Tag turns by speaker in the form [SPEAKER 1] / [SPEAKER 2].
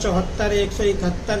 [SPEAKER 1] 74 171